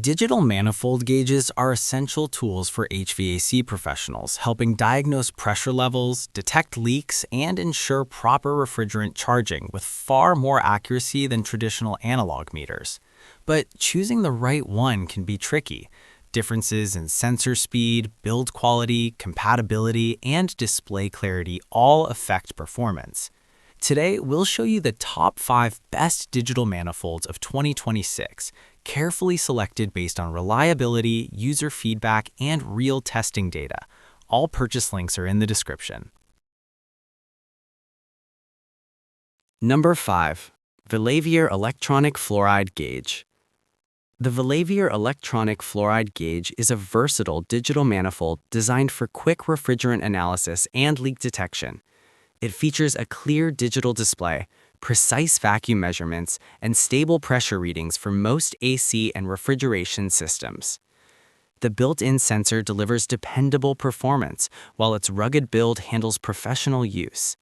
Digital manifold gauges are essential tools for HVAC professionals, helping diagnose pressure levels, detect leaks, and ensure proper refrigerant charging with far more accuracy than traditional analog meters. But choosing the right one can be tricky. Differences in sensor speed, build quality, compatibility, and display clarity all affect performance. Today, we'll show you the top 5 best digital manifolds of 2026, carefully selected based on reliability, user feedback, and real testing data. All purchase links are in the description. Number 5. Velavior Electronic Fluoride Gauge. The Velavior Electronic Fluoride Gauge is a versatile digital manifold designed for quick refrigerant analysis and leak detection. It features a clear digital display, precise vacuum measurements, and stable pressure readings for most AC and refrigeration systems. The built-in sensor delivers dependable performance, while its rugged build handles professional use.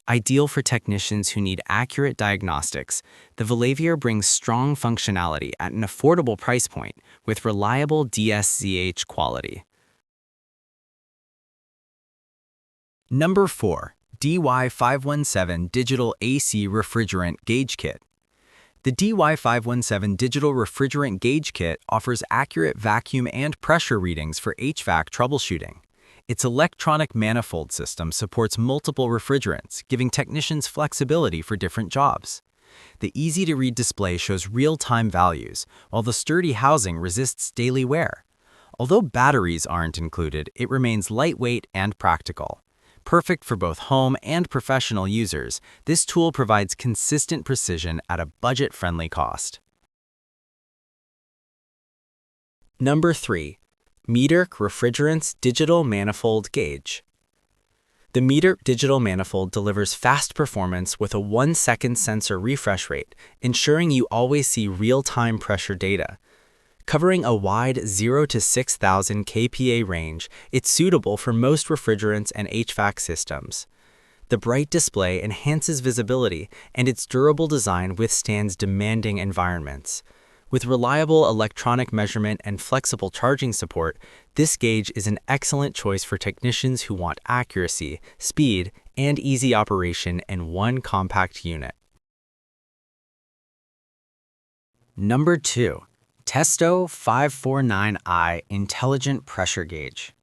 Ideal for technicians who need accurate diagnostics, the Velavior brings strong functionality at an affordable price point with reliable DSZH quality. Number 4. DY517 Digital AC Refrigerant Gauge Kit. The DY517 Digital Refrigerant Gauge Kit offers accurate vacuum and pressure readings for HVAC troubleshooting. Its electronic manifold system supports multiple refrigerants, giving technicians flexibility for different jobs. The easy-to-read display shows real-time values, while the sturdy housing resists daily wear. Although batteries aren't included, it remains lightweight and practical. Perfect for both home and professional users, this tool provides consistent precision at a budget-friendly cost. Number 3. Meterk Refrigerants Digital Manifold Gauge. The Meterk Digital Manifold delivers fast performance with a 1-second sensor refresh rate, ensuring you always see real-time pressure data. Covering a wide 0 to 6,000 kPa range, it's suitable for most refrigerants and HVAC systems. The bright display enhances visibility, and its durable design withstands demanding environments. With reliable electronic measurement and flexible charging support, this gauge is an excellent choice for technicians who want accuracy, speed, and easy operation in one compact unit. Number 2. Testo 549i Intelligent Pressure Gauge.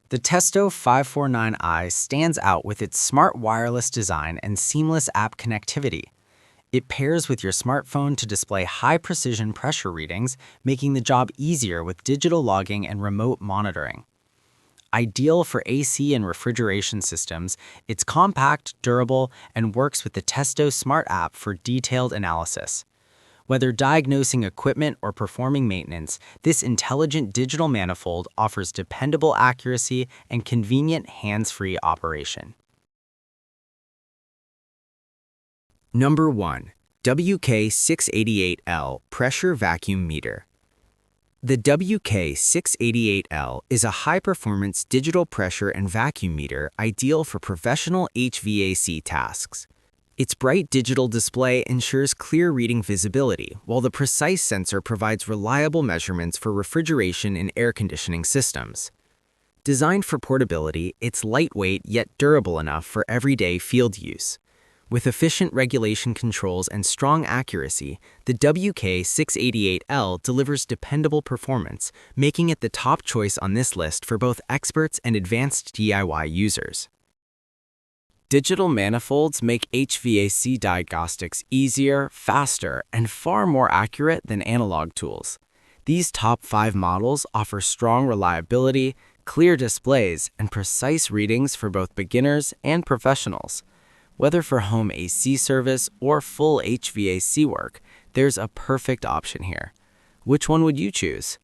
The Testo 549i stands out with its smart wireless design and seamless app connectivity. It pairs with your smartphone to display high-precision pressure readings, making the job easier with digital logging and remote monitoring. Ideal for AC and refrigeration systems, it's compact, durable, and works with the Testo Smart app for detailed analysis. Whether diagnosing equipment or performing maintenance, this intelligent digital manifold offers dependable accuracy and convenient hands-free operation. Number 1. WK688L Pressure Vacuum Meter. The WK688L is a high-performance digital pressure and vacuum meter ideal for professional HVAC tasks. Its bright digital display ensures clear reading visibility, while the precise sensor provides reliable measurements for refrigeration and air conditioning systems. Designed for portability, it's lightweight yet durable enough for everyday field use. With efficient regulation controls and strong accuracy, the WK688L delivers dependable performance, making it the top choice on this list for both experts and advanced DIY users. Digital manifolds make HVAC diagnostics easier, faster, and far more accurate than analog tools. These top 5 models offer strong reliability, clear displays, and precise readings for both beginners and professionals. Whether for home AC service or full HVAC work, there's a perfect option here. Which one would you choose?